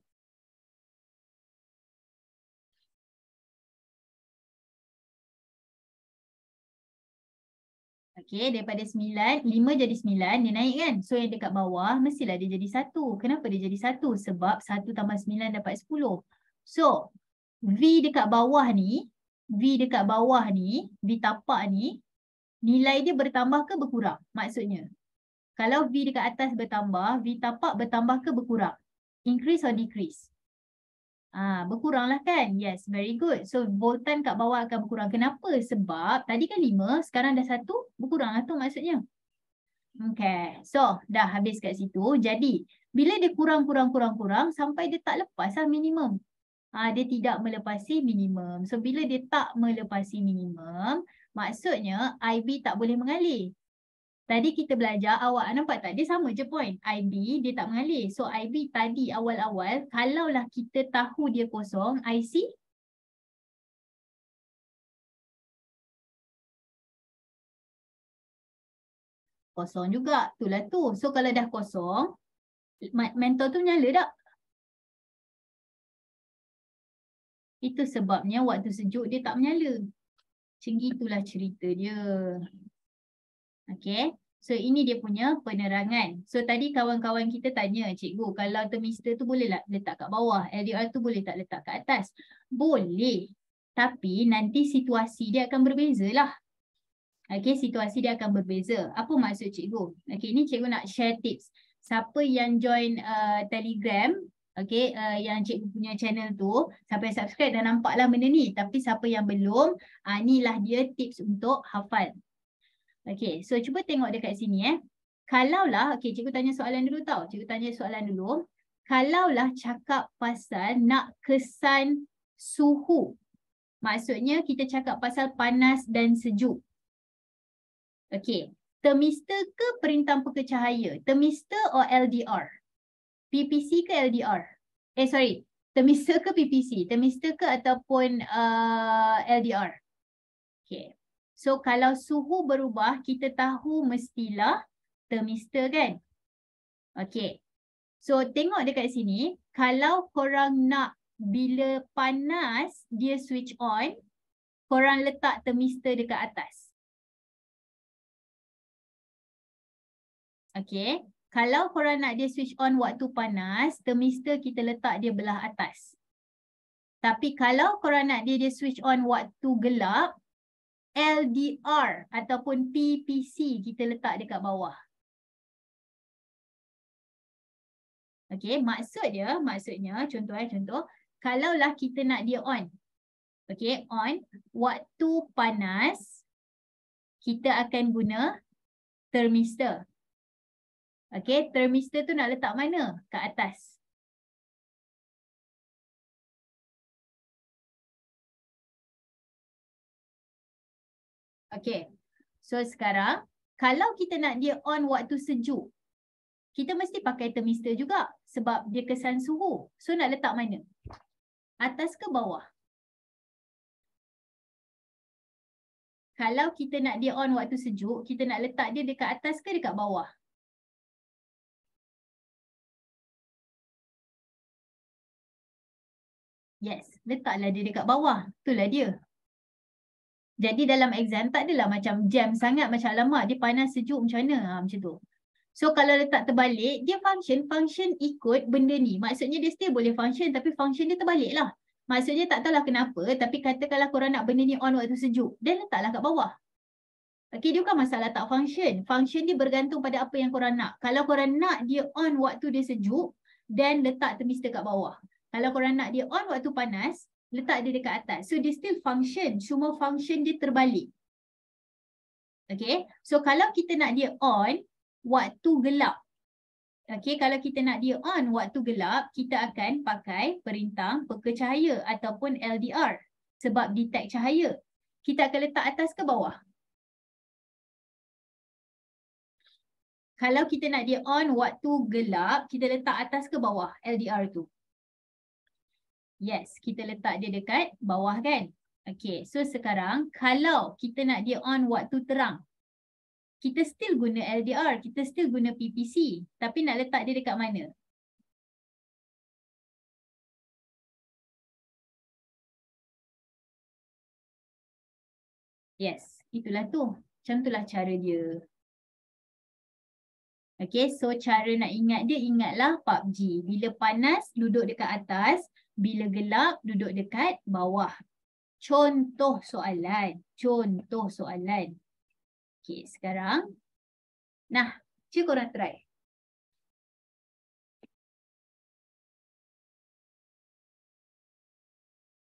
A: Okey, daripada 9, 5 jadi 9, dia naik kan? So yang dekat bawah mestilah dia jadi 1. Kenapa dia jadi 1? Sebab 1 tambah 9 dapat 10. So, V dekat bawah ni, V tapak ni, nilai dia bertambah ke berkurang? Maksudnya, kalau V dekat atas bertambah, V tapak bertambah ke berkurang? Increase or decrease? Berkurang lah kan? Yes, very good. So, voltan kat bawah akan berkurang. Kenapa? Sebab tadi kan 5, sekarang dah 1, berkurang lah tu maksudnya. Okay, so dah habis kat situ. Jadi, bila dia kurang sampai dia tak lepas lah minimum. Dia tidak melepasi minimum. So, bila dia tak melepasi minimum, maksudnya IB tak boleh mengalir. Tadi kita belajar, awak nampak tak? Dia sama je point. IB dia tak mengalir. So IB tadi awal-awal, kalaulah kita tahu dia kosong, IC kosong juga. Itulah tu. So kalau dah kosong, mentor tu menyala tak? Itu sebabnya waktu sejuk dia tak menyala. Macam itulah cerita dia. Okay. So ini dia punya penerangan. So tadi kawan-kawan kita tanya, cikgu, kalau thermistor tu boleh letak kat bawah, LDR tu boleh tak letak kat atas? Boleh. Tapi nanti situasi dia akan berbeza lah. Okay, situasi dia akan berbeza. Apa maksud cikgu? Okay, ini cikgu nak share tips. Siapa yang join Telegram, okay, yang cikgu punya channel tu, siapa yang subscribe dah nampak lah benda ni. Tapi siapa yang belum, inilah dia tips untuk hafal. Okay, so cuba tengok dekat sini Kalaulah, okay, cikgu tanya soalan dulu tau. Cikgu tanya soalan dulu. Kalaulah cakap pasal nak kesan suhu. Maksudnya kita cakap pasal panas dan sejuk. Okay, thermistor ke perintah peka cahaya? Thermistor or LDR? PPC ke LDR? Sorry, thermistor ke PPC? Thermistor ke ataupun LDR? Okay. So kalau suhu berubah, kita tahu mestilah thermistor kan? Okay. So tengok dekat sini, kalau korang nak bila panas dia switch on, korang letak thermistor dekat atas. Okay. Kalau korang nak dia switch on waktu panas, thermistor kita letak dia belah atas. Tapi kalau korang nak dia switch on waktu gelap, LDR ataupun PPC kita letak dekat bawah. Okay, maksudnya contoh, kalaulah kita nak dia on. Okay, on, waktu panas, kita akan guna thermistor. Okay, thermistor tu nak letak mana? Kat atas. Okay, so sekarang, kalau kita nak dia on waktu sejuk, kita mesti pakai thermistor juga sebab dia kesan suhu. So nak letak mana? Atas ke bawah? Kalau kita nak dia on waktu sejuk, kita nak letak dia dekat atas ke dekat bawah? Yes, letaklah dia dekat bawah. Itulah dia. Jadi dalam exam tak adalah macam jam sangat macam alamak dia panas sejuk macam mana. Macam tu. So kalau letak terbalik, dia function ikut benda ni. Maksudnya dia still boleh function tapi function dia terbalik lah. Maksudnya tak tahulah kenapa tapi katakanlah korang nak benda ni on waktu sejuk. Then letaklah kat bawah. Okay, dia bukan masalah tak function. Function dia bergantung pada apa yang korang nak. Kalau korang nak dia on waktu dia sejuk, then letak thermistor kat bawah. Kalau korang nak dia on waktu panas, letak dia dekat atas. So dia still function. Cuma function dia terbalik. Okay. So kalau kita nak dia on waktu gelap. Okay. Kalau kita nak dia on waktu gelap, kita akan pakai perintah peka cahaya ataupun LDR. Sebab detect cahaya. Kita akan letak atas ke bawah? Kalau kita nak dia on waktu gelap, kita letak atas ke bawah LDR tu? Yes, kita letak dia dekat bawah kan? Okay, so sekarang kalau kita nak dia on waktu terang, kita still guna LDR, kita still guna PPC. Tapi nak letak dia dekat mana? Yes, itulah tu. Macam itulah cara dia. Okay, so cara nak ingat dia, ingatlah PUBG. Bila panas, duduk dekat atas. Bila gelap, duduk dekat bawah. Contoh soalan. Contoh soalan. Okay, sekarang. Nah, cuba korang try.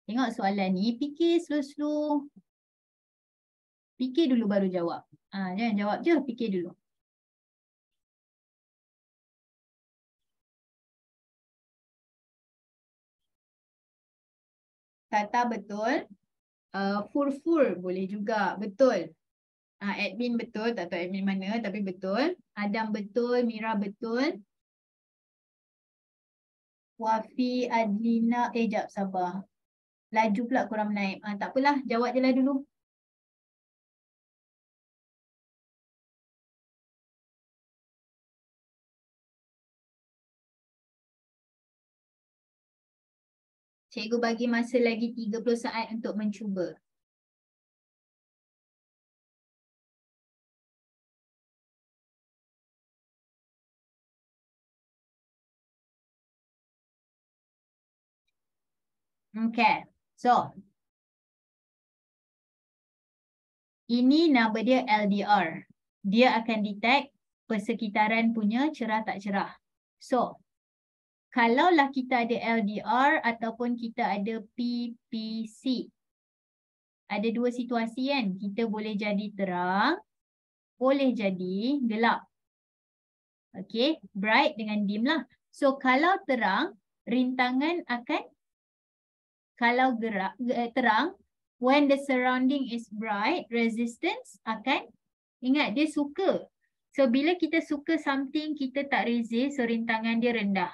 A: Tengok soalan ni, fikir slow-slow. Fikir dulu baru jawab. Jangan jawab je, fikir dulu. Tata betul. Fur boleh juga. Betul. Admin betul. Tak tahu admin mana tapi betul. Adam betul. Mira betul. Wafi, Adlina. Jap sabar. Laju pula korang menaip. Tak apalah. Jawab je lah dulu. Cikgu bagi masa lagi 30 saat untuk mencuba. Okay. So. Ini nama dia LDR. Dia akan detect persekitaran punya cerah tak cerah. So. Kalaulah kita ada LDR ataupun kita ada PPC. Ada dua situasi kan. Kita boleh jadi terang. Boleh jadi gelap. Okay. Bright dengan dim lah. So kalau terang, rintangan akan. Kalau terang, when the surrounding is bright, resistance akan. Ingat dia suka. So bila kita suka something, kita tak resist. So rintangan dia rendah.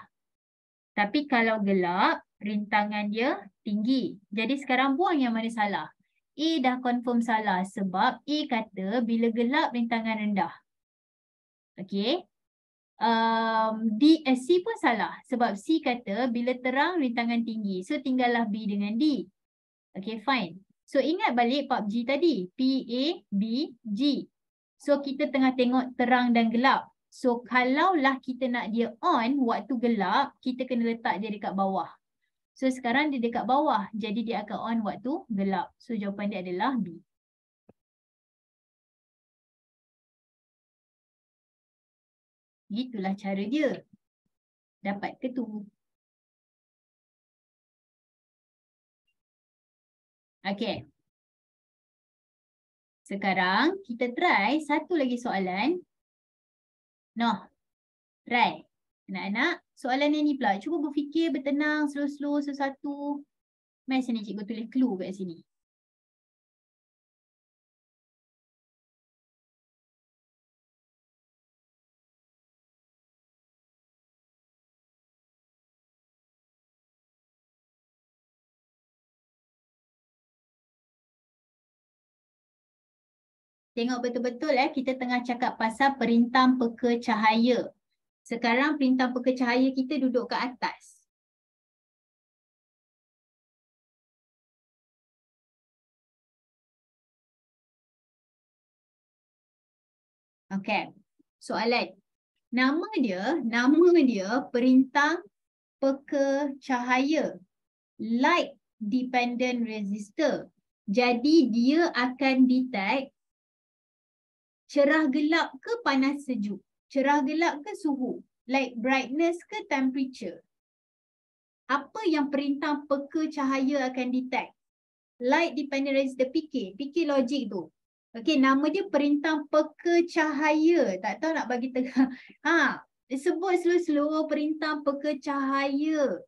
A: Tapi kalau gelap, rintangan dia tinggi. Jadi sekarang buang yang mana salah. A dah confirm salah sebab A kata bila gelap rintangan rendah. Okay. C pun salah sebab C kata bila terang rintangan tinggi. So tinggallah B dengan D. Okay, fine. So ingat balik PUBG tadi. P, A, B, G. So kita tengah tengok terang dan gelap. So kalaulah kita nak dia on waktu gelap, kita kena letak dia dekat bawah. So sekarang dia dekat bawah, jadi dia akan on waktu gelap. So jawapan dia adalah B. Itulah cara dia. Dapat ke tu? Okay. Sekarang kita try satu lagi soalan. Noh, try. Anak-anak, soalan yang ni pula. Cuba berfikir, bertenang, slow-slow, satu-satu. Mari sini cikgu tulis clue kat sini. Tengok betul-betul kita tengah cakap pasal perintah peka cahaya. Sekarang perintah peka cahaya kita duduk ke atas. Okay. Soalan. Nama dia perintah peka cahaya. Light dependent resistor. Jadi dia akan detect cerah gelap ke panas sejuk. Cerah gelap ke suhu. Like brightness ke temperature. Apa yang perintah peka cahaya akan detect? Light dependent resistor, fikir logik tu. Okay, nama dia perintah peka cahaya. Tak tahu nak bagi tengah. Sebut slow-slow perintah peka cahaya.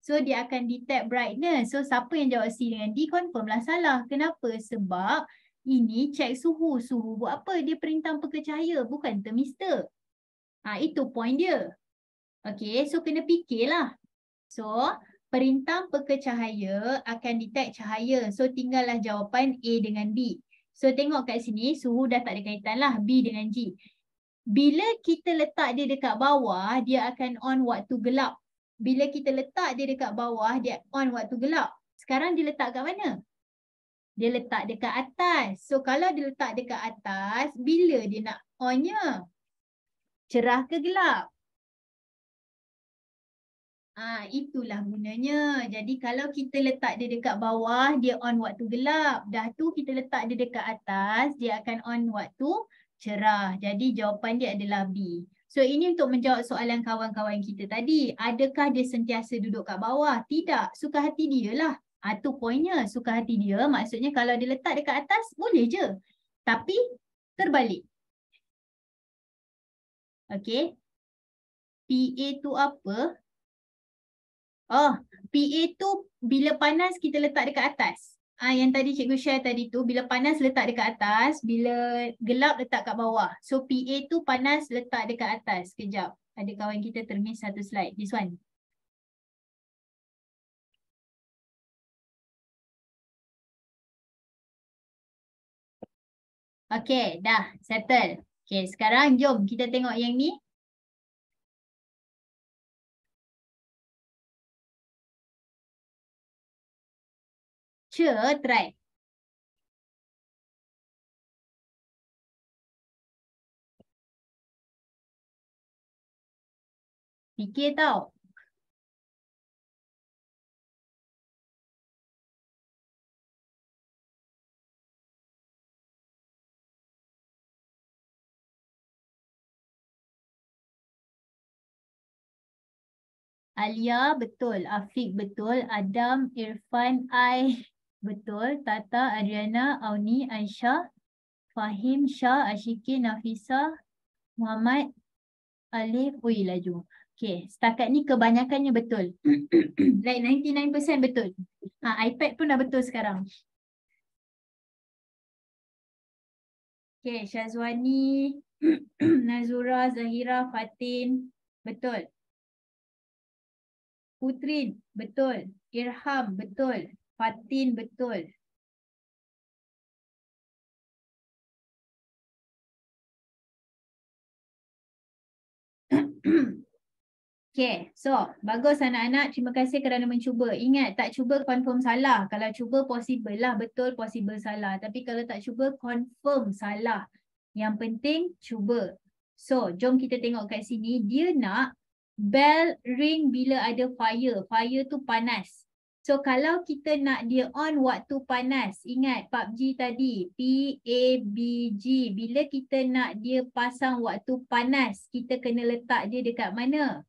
A: So dia akan detect brightness. So siapa yang jawab C dengan D confirm lah salah. Kenapa? Sebab ini check suhu. Suhu buat apa? Dia perintah peka cahaya. Bukan thermistor. Itu point dia. Okay, so kena fikirlah. So perintah peka cahaya akan detect cahaya. So tinggallah jawapan A dengan B. So tengok kat sini suhu dah tak ada kaitan lah. B dengan G. Bila kita letak dia dekat bawah, dia akan on waktu gelap. Bila kita letak dia dekat bawah, dia on waktu gelap. Sekarang dia letak kat mana? Dia letak dekat atas. So kalau dia letak dekat atas, bila dia nak on-nya? Cerah ke gelap? Itulah gunanya. Jadi kalau kita letak dia dekat bawah, dia on waktu gelap. Dah tu kita letak dia dekat atas, dia akan on waktu cerah. Jadi jawapan dia adalah B. So ini untuk menjawab soalan kawan-kawan kita tadi. Adakah dia sentiasa duduk kat bawah? Tidak. Suka hati dia lah. Tu poinnya. Suka hati dia maksudnya kalau dia letak dekat atas, boleh je. Tapi terbalik. Okay. PA tu apa? Oh, PA tu bila panas kita letak dekat atas. Yang tadi cikgu share tadi tu, bila panas letak dekat atas, bila gelap letak kat bawah. So PA tu panas letak dekat atas. Kejap, ada kawan kita termiss satu slide. This one. Okay, dah settle. Okay, sekarang jom kita tengok yang ni. Try. Fikir tau. Alia betul, Afiq betul, Adam, Irfan, I betul, Tata, Adriana, Auni, Aisyah, Fahim, Shah, Ashikin, Nafisa, Muhammad, Alif, ui laju. Okay, setakat ni kebanyakannya betul. Like 99% betul. iPad pun dah betul sekarang. Okay, Syazwani, Nazura, Zahira, Fatin, betul. Putrin, betul. Irham, betul. Fatin, betul. Okay, so bagus anak-anak. Terima kasih kerana mencuba. Ingat, tak cuba confirm salah. Kalau cuba possible lah, betul possible salah. Tapi kalau tak cuba confirm salah. Yang penting cuba. So, jom kita tengok kat sini. Dia nak bell ring bila ada fire. Fire tu panas. So, kalau kita nak dia on waktu panas. Ingat PUBG tadi. PABG. Bila kita nak dia pasang waktu panas, kita kena letak dia dekat mana?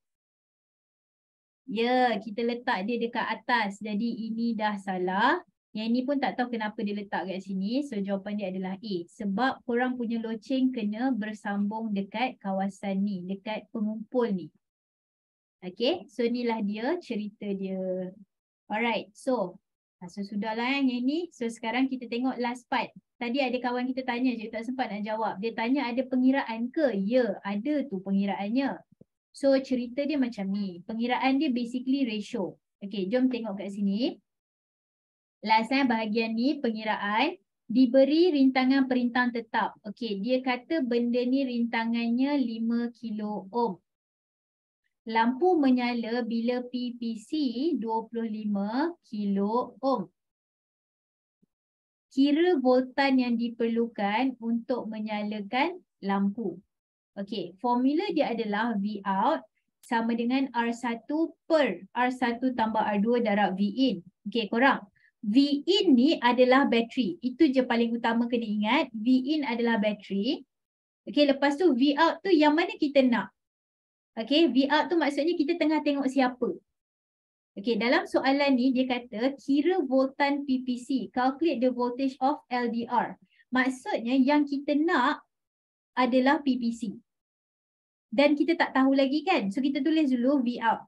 A: Ya, kita letak dia dekat atas. Jadi ini dah salah. Yang ni pun tak tahu kenapa dia letak kat sini. So jawapan dia adalah A. Sebab korang punya loceng kena bersambung dekat kawasan ni. Dekat pengumpul ni. Okay, so inilah dia cerita dia. Alright, so sudahlah yang ni. So sekarang kita tengok last part. Tadi ada kawan kita tanya je, tak sempat nak jawab. Dia tanya ada pengiraan ke? Ya, ada tu pengiraannya. So cerita dia macam ni. Pengiraan dia basically ratio. Okay, jom tengok kat sini. Last bahagian ni pengiraan. Diberi rintangan perintang tetap. Okay, dia kata benda ni rintangannya 5 kilo ohm. Lampu menyala bila PPC 25 kilo ohm. Kira voltan yang diperlukan untuk menyalakan lampu. Okey, formula dia adalah V out sama dengan R1 per R1 tambah R2 darab V in. Okey, korang. V in ni adalah bateri. Itu je paling utama kena ingat. V in adalah bateri. Okey, lepas tu V out tu yang mana kita nak? Okey, V out tu maksudnya kita tengah tengok siapa. Okey, dalam soalan ni dia kata kira voltan PPC. Calculate the voltage of LDR. Maksudnya yang kita nak adalah PPC. Dan kita tak tahu lagi kan. So kita tulis dulu V out.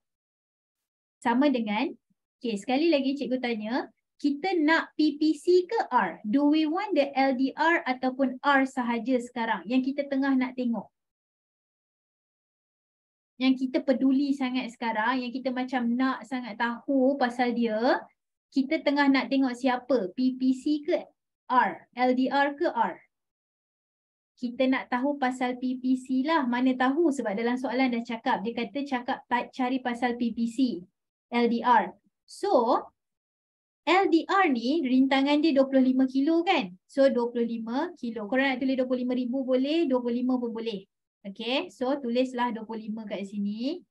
A: Sama dengan, okay, sekali lagi cikgu tanya, kita nak PPC ke R? Do we want the LDR ataupun R sahaja sekarang? Yang kita tengah nak tengok. Yang kita peduli sangat sekarang, yang kita macam nak sangat tahu pasal dia, kita tengah nak tengok siapa? PPC ke R? LDR ke R? Kita nak tahu pasal PPC lah. Mana tahu sebab dalam soalan dah cakap. Dia kata cari pasal PPC. LDR. So, LDR ni rintangan dia 25 kilo kan? So 25 kilo. Korang nak tulis 25,000 boleh, 25 pun boleh. Okay, so tulislah 25 kat sini.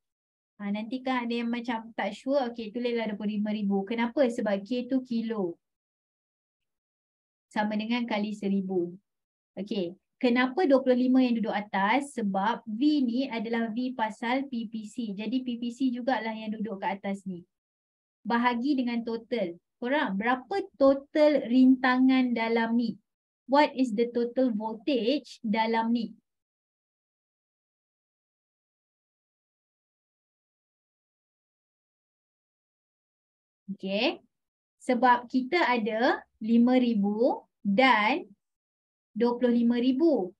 A: Nanti kan ada yang macam tak sure, okay tulislah 25,000. Kenapa? Sebab K tu kilo. Sama dengan kali 1,000. Okay, kenapa 25 yang duduk atas? Sebab V ni adalah V pasal PPC. Jadi PPC jugalah yang duduk kat atas ni. Bahagi dengan total. Korang, berapa total rintangan dalam ni? What is the total voltage dalam ni? Okay. Sebab kita ada 5,000 dan 25,000.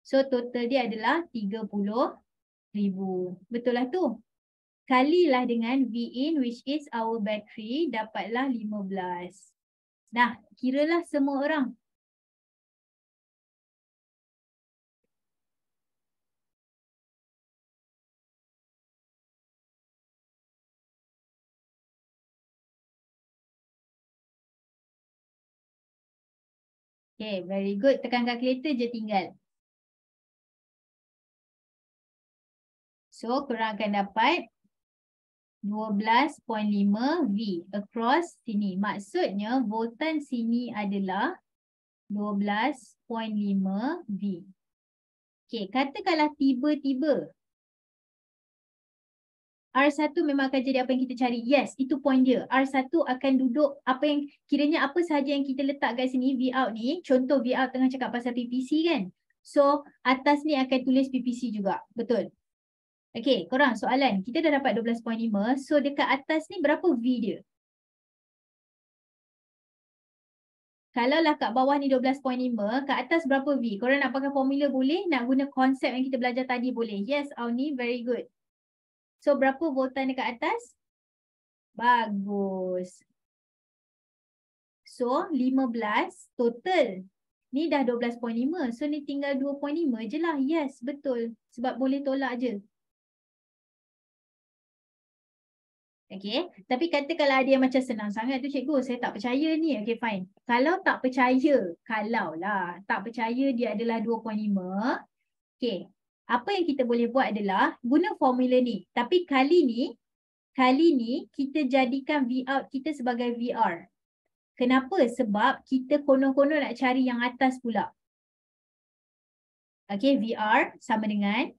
A: So total dia adalah 30,000. Betul lah tu. Kalilah dengan V in which is our battery, dapatlah 15. Dah, kiralah semua orang. Okay, very good. Tekan calculator je tinggal. So, korang akan dapat 12.5 V across sini. Maksudnya, voltan sini adalah 12.5 V. Okay, katakanlah tiba-tiba R1 memang akan jadi apa yang kita cari. Yes, itu point dia. R1 akan duduk apa yang, kiranya apa sahaja yang kita letak kat sini, V out ni. Contoh V out tengah cakap pasal PPC kan. So, atas ni akan tulis PPC juga. Betul? Okay, korang soalan. Kita dah dapat 12.5. So, dekat atas ni berapa V dia? Kalaulah kat bawah ni 12.5, kat atas berapa V? Korang nak pakai formula boleh? Nak guna konsep yang kita belajar tadi boleh? Yes, Auni, very good. So, berapa voltan dekat atas? Bagus. So, 15 total. Ni dah 12.5. So, ni tinggal 2.5 je lah. Yes, betul. Sebab boleh tolak je. Okay. Tapi kata kalau ada yang macam senang sangat tu cikgu, saya tak percaya ni. Okay, fine. Kalau tak percaya, kalau lah tak percaya dia adalah 2.5. Okay. Apa yang kita boleh buat adalah guna formula ni. Tapi kali ni kita jadikan V out kita sebagai VR. Kenapa? Sebab kita konon-konon nak cari yang atas pula. Okay, VR sama dengan.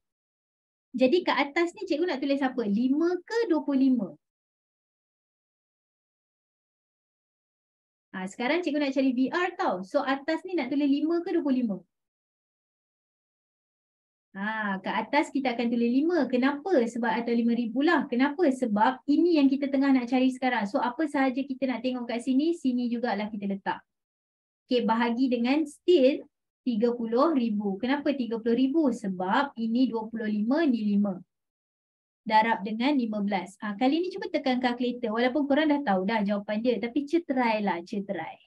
A: Jadi kat atas ni cikgu nak tulis apa? 5 ke 25? Sekarang cikgu nak cari VR tau. So atas ni nak tulis 5 ke 25? Kat atas kita akan tulis 5. Kenapa? Sebab atau 5,000 lah. Kenapa? Sebab ini yang kita tengah nak cari sekarang. So apa sahaja kita nak tengok kat sini, sini jugalah kita letak. Okay, bahagi dengan still 30,000. Kenapa 30,000? Sebab ini 25, ni 5. Darab dengan 15. Kali ni cuba tekan kalkulator. Walaupun korang dah tahu dah jawapan dia. Tapi ceterai lah, ceterai.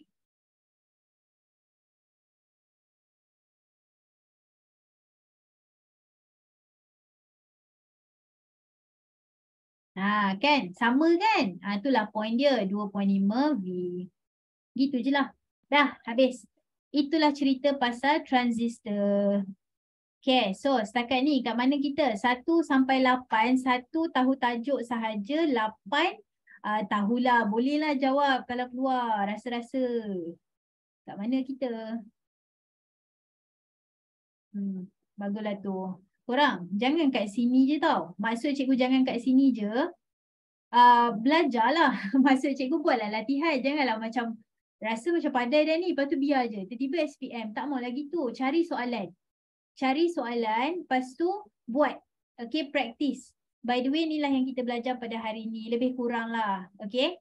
A: Kan? Sama kan? Itulah point dia. 2.5 V. Gitu je lah. Dah, habis. Itulah cerita pasal transistor. Okay, so setakat ni kat mana kita? 1 sampai 8. 1 tahu tajuk sahaja. 8 tahulah. Bolehlah jawab kalau keluar. Rasa-rasa. Kat mana kita? Baguslah tu. Korang, jangan kat sini je tau. Maksud cikgu jangan kat sini je. Belajarlah. Maksud cikgu buatlah latihan. Janganlah macam rasa macam pandai dah ni. Lepas tu biar je. Tiba-tiba SPM. Tak mau lagi tu. Cari soalan. Cari soalan. Lepas tu buat. Okay, practice. By the way, inilah yang kita belajar pada hari ni. Lebih kurang lah. Okay.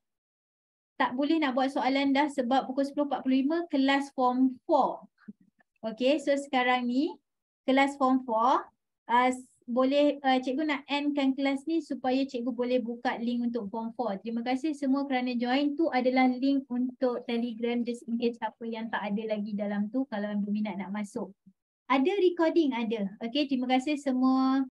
A: Tak boleh nak buat soalan dah sebab pukul 10.45 kelas form 4. Okay, so sekarang ni kelas form 4. Boleh cikgu nak endkan kelas ni supaya cikgu boleh buka link untuk form 4. Terima kasih semua kerana join. Tu adalah link untuk Telegram, just in case apa yang tak ada lagi dalam tu kalau yang berminat nak masuk. Ada recording, ada. Okay, terima kasih semua.